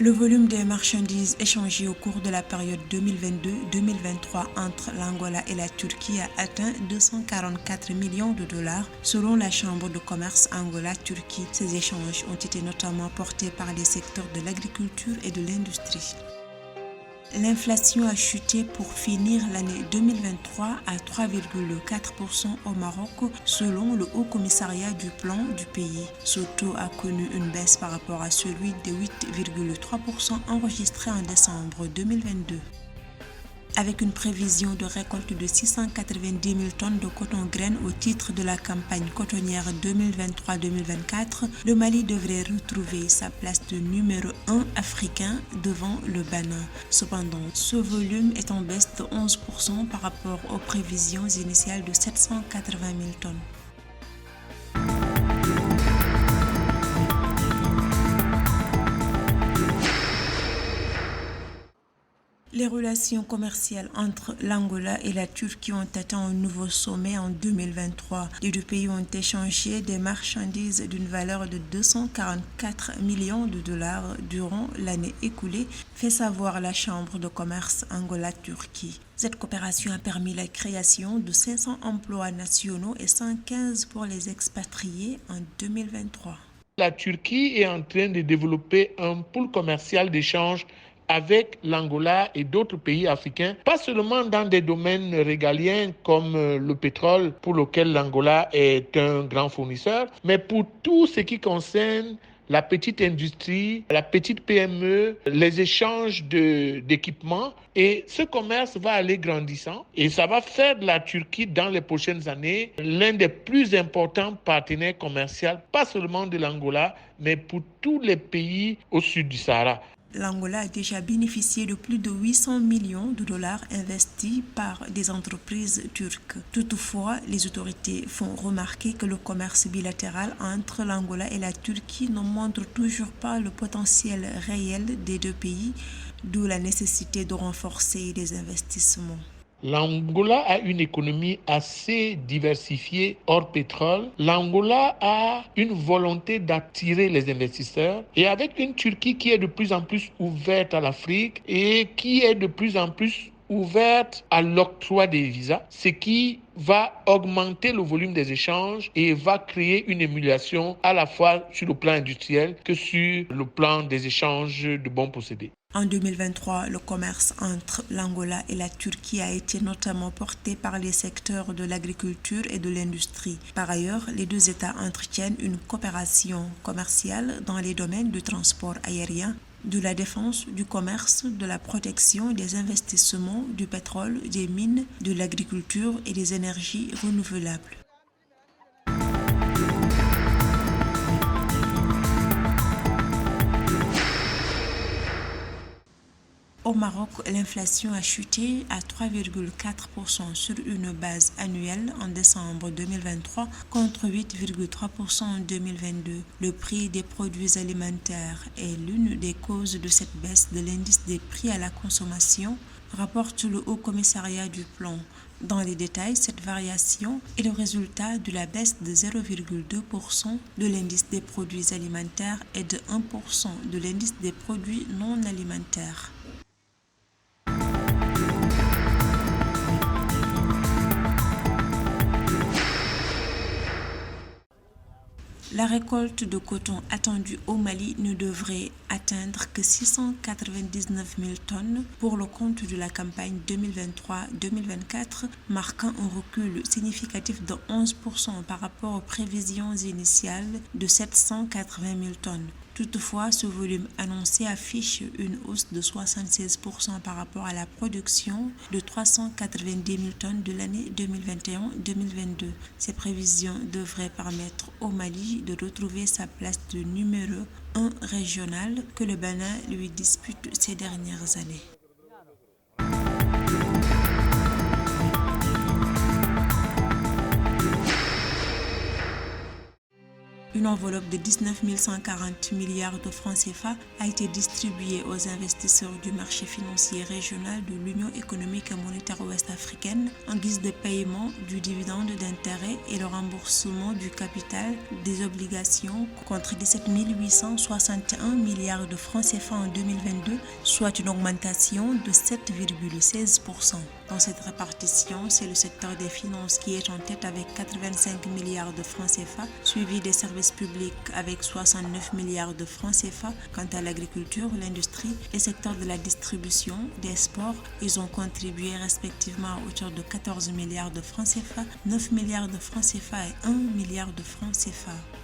Le volume des marchandises échangées au cours de la période 2022-2023 entre l'Angola et la Turquie a atteint 244 millions de dollars selon la Chambre de commerce Angola-Turquie. Ces échanges ont été notamment portés par les secteurs de l'agriculture et de l'industrie. L'inflation a chuté pour finir l'année 2023 à 3,4% au Maroc, selon le Haut Commissariat du Plan du pays. Ce taux a connu une baisse par rapport à celui de 8,3% enregistré en décembre 2022. Avec une prévision de récolte de 690 000 tonnes de coton-graines au titre de la campagne cotonnière 2023-2024, le Mali devrait retrouver sa place de numéro 1 africain devant le Bénin. Cependant, ce volume est en baisse de 11% par rapport aux prévisions initiales de 780 000 tonnes. Les relations commerciales entre l'Angola et la Turquie ont atteint un nouveau sommet en 2023. Les deux pays ont échangé des marchandises d'une valeur de 244 millions de dollars durant l'année écoulée, fait savoir la Chambre de commerce Angola-Turquie. Cette coopération a permis la création de 500 emplois nationaux et 115 pour les expatriés en 2023. La Turquie est en train de développer un pool commercial d'échange avec l'Angola et d'autres pays africains, pas seulement dans des domaines régaliens comme le pétrole, pour lequel l'Angola est un grand fournisseur, mais pour tout ce qui concerne la petite industrie, la petite PME, les échanges d'équipements. Et ce commerce va aller grandissant et ça va faire de la Turquie dans les prochaines années l'un des plus importants partenaires commerciaux, pas seulement de l'Angola, mais pour tous les pays au sud du Sahara. L'Angola a déjà bénéficié de plus de 800 millions de dollars investis par des entreprises turques. Toutefois, les autorités font remarquer que le commerce bilatéral entre l'Angola et la Turquie ne montre toujours pas le potentiel réel des deux pays, d'où la nécessité de renforcer les investissements. L'Angola a une économie assez diversifiée hors pétrole. L'Angola a une volonté d'attirer les investisseurs et avec une Turquie qui est de plus en plus ouverte à l'Afrique et qui est de plus en plus ouverte à l'octroi des visas, ce qui va augmenter le volume des échanges et va créer une émulation à la fois sur le plan industriel que sur le plan des échanges de bons procédés. En 2023, le commerce entre l'Angola et la Turquie a été notamment porté par les secteurs de l'agriculture et de l'industrie. Par ailleurs, les deux États entretiennent une coopération commerciale dans les domaines du transport aérien, de la défense, du commerce, de la protection, des investissements, du pétrole, des mines, de l'agriculture et des énergies renouvelables. Au Maroc, l'inflation a chuté à 3,4% sur une base annuelle en décembre 2023 contre 8,3% en 2022. Le prix des produits alimentaires est l'une des causes de cette baisse de l'indice des prix à la consommation, rapporte le Haut Commissariat du Plan. Dans les détails, cette variation est le résultat de la baisse de 0,2% de l'indice des produits alimentaires et de 1% de l'indice des produits non alimentaires. La récolte de coton attendue au Mali ne devrait atteindre que 699 000 tonnes pour le compte de la campagne 2023-2024, marquant un recul significatif de 11% par rapport aux prévisions initiales de 780 000 tonnes. Toutefois, ce volume annoncé affiche une hausse de 76% par rapport à la production de 390 000 tonnes de l'année 2021-2022. Ces prévisions devraient permettre au Mali de retrouver sa place de numéro 1 régional que le Bénin lui dispute ces dernières années. Une enveloppe de 19 140 milliards de francs CFA a été distribuée aux investisseurs du marché financier régional de l'Union économique et monétaire ouest-africaine en guise de paiement du dividende d'intérêt et le remboursement du capital des obligations contre 17 861 milliards de francs CFA en 2022, soit une augmentation de 7,16%. Dans cette répartition, c'est le secteur des finances qui est en tête avec 85 milliards de francs CFA, suivi des services publics avec 69 milliards de francs CFA. Quant à l'agriculture, l'industrie et le secteur de la distribution, des sports, ils ont contribué respectivement à hauteur de 14 milliards de francs CFA, 9 milliards de francs CFA et 1 milliard de francs CFA.